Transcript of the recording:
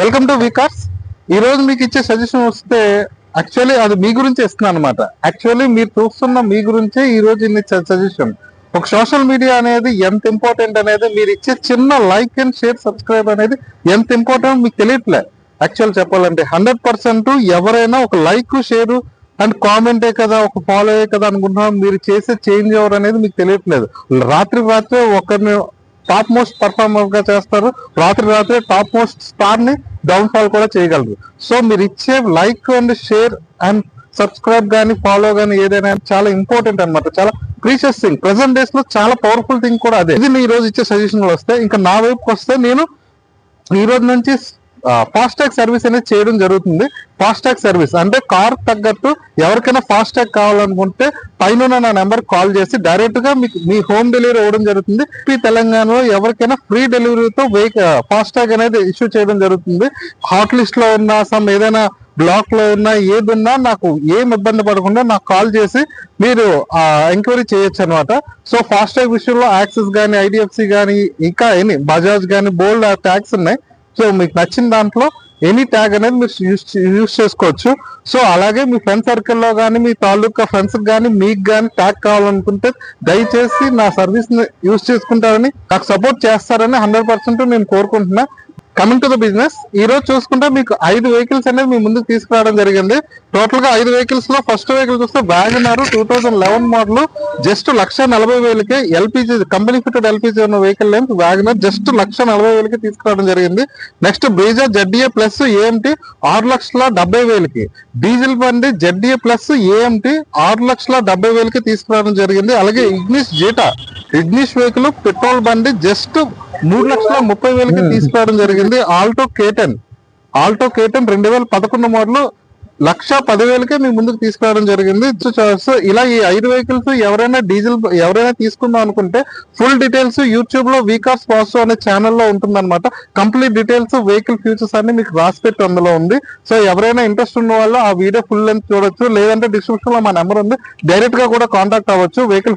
Welcome to Vikas. ఈ రోజు మీకు ఇచ్చే సజెషన్ వస్తే యాక్చువల్లీ అది మీ గురించి ఇస్తున్నాను అనమాట. యాక్చువల్లీ మీరు చూస్తున్న మీ గురించే ఈ రోజు ఇన్ని సజెషన్. ఒక సోషల్ మీడియా అనేది ఎంత ఇంపార్టెంట్ అనేది, మీరు ఇచ్చే చిన్న లైక్ అండ్ షేర్ సబ్స్క్రైబ్ అనేది ఎంత ఇంపార్టెంట్ మీకు తెలియట్లే. యాక్చువల్ చెప్పాలంటే 100% ఎవరైనా ఒక లైక్ షేర్ అండ్ కామెంటే కదా, ఒక ఫాలో అయ్యే కదా అనుకుంటున్నాం. మీరు చేసే చేంజ్ ఎవరు అనేది మీకు తెలియట్లేదు. రాత్రి ఒకరిని టాప్ మోస్ట్ పర్ఫార్మర్ గా చేస్తారు, రాత్రి టాప్ మోస్ట్ స్టార్ ని డౌన్ ఫాల్ కూడా చేయగలరు. సో మీరు ఇచ్చే like and share and subscribe కానీ ఫాలో కానీ ఏదైనా చాలా ఇంపార్టెంట్ అనమాట. చాలా ప్రీషియస్ థింగ్. ప్రెసెంట్ డేస్ లో చాలా పవర్ఫుల్ థింగ్ కూడా అదే. ఇది ఈ రోజు ఇచ్చే సజెషన్లు వస్తే ఇంకా నా వైపుకి వస్తే, నేను ఈ రోజు నుంచి ఫాస్టాగ్ సర్వీస్ అనేది చేయడం జరుగుతుంది. ఫాస్టాగ్ సర్వీస్ అంటే కార్ తగ్గట్టు ఎవరికైనా ఫాస్టాగ్ కావాలనుకుంటే పైన నా నెంబర్ కాల్ చేసి డైరెక్ట్ గా మీకు మీ హోమ్ డెలివరీ ఇవ్వడం జరుగుతుంది. ఈ తెలంగాణలో ఎవరికైనా ఫ్రీ డెలివరీతో ఫాస్టాగ్ అనేది ఇష్యూ చేయడం జరుగుతుంది. హాట్ లిస్ట్ లో ఉన్న సమ్ ఏదైనా బ్లాక్ లో ఉన్నా ఏదున్నా నాకు ఏం ఇబ్బంది పడకుండా నాకు కాల్ చేసి మీరు ఎంక్వైరీ చేయొచ్చు అనమాట. సో ఫాస్టాగ్ విషయంలో యాక్సిస్ కానీ, ఐడిఎఫ్సి కానీ, ఇంకా ఎనీ బజాజ్ కానీ బోల్డ్ ట్యాగ్స్ ఉన్నాయి. సో మీకు నచ్చిన దాంట్లో ఎనీ ట్యాగ్ అనేది మీరు యూజ్ చేసుకోవచ్చు. సో అలాగే మీ ఫ్రెండ్ సర్కిల్లో కానీ, మీ తాలూకా ఫ్రెండ్స్ కానీ, మీకు కానీ ట్యాగ్ కావాలనుకుంటే దయచేసి నా సర్వీస్ ని యూజ్ చేసుకుంటారని, నాకు సపోర్ట్ చేస్తారని 100% నేను కోరుకుంటున్నా. కమింగ్ టు ద బిజినెస్, ఈ రోజు చూసుకుంటే మీకు 5 వెహికల్స్ అనేది మీ ముందుకు తీసుకురావడం జరిగింది. టోటల్ గా 5 వెహికల్స్ లో ఫస్ట్ వెహికల్ చూస్తే వ్యాగనర్ 2011 మోడల్, జస్ట్ 1,40,000కే ఎల్పిజి కంపెనీ ఫిటెడ్ ఎల్పిజి ఉన్న వెహికల్ నేమ్ వ్యాగనర్, జస్ట్ 1,40,000కి తీసుకురావడం జరిగింది. Next Brezza ZDA plus AMT 6,70,000కి, డీజిల్ బండి జెడ్డీఏ ప్లస్ ఏఎంటి 6,70,000కి తీసుకురావడం జరిగింది. అలాగే ఇగ్నిష్ వెహికల్ పెట్రోల్ బండి జస్ట్ 3,30,000కి తీసుకురావడం జరిగింది. ఆల్టో కేటన్ 2011 మోడల్ 1,10,000కే మీ ముందుకు తీసుకురావడం జరిగింది. సో ఇలా ఈ 5 వెహికల్స్ ఎవరైనా తీసుకుందాం అనుకుంటే ఫుల్ డీటెయిల్స్ యూట్యూబ్ లో వికాస్ వాసు అనే ఛానల్లో ఉంటుందన్నమాట. కంప్లీట్ డీటెయిల్స్ వెహికల్ ఫీచర్స్ అన్ని మీకు రాసి పెట్టి అందులో ఉంది. సో ఎవరైనా ఇంట్రెస్ట్ ఉన్న వాళ్ళు ఆ వీడియో ఫుల్ లెంత్ చూడొచ్చు, లేదంటే డిస్క్రిప్షన్ లో మా నెంబర్ ఉంది, డైరెక్ట్ గా కూడా కాంటాక్ట్ అవ్వచ్చు. వెహికల్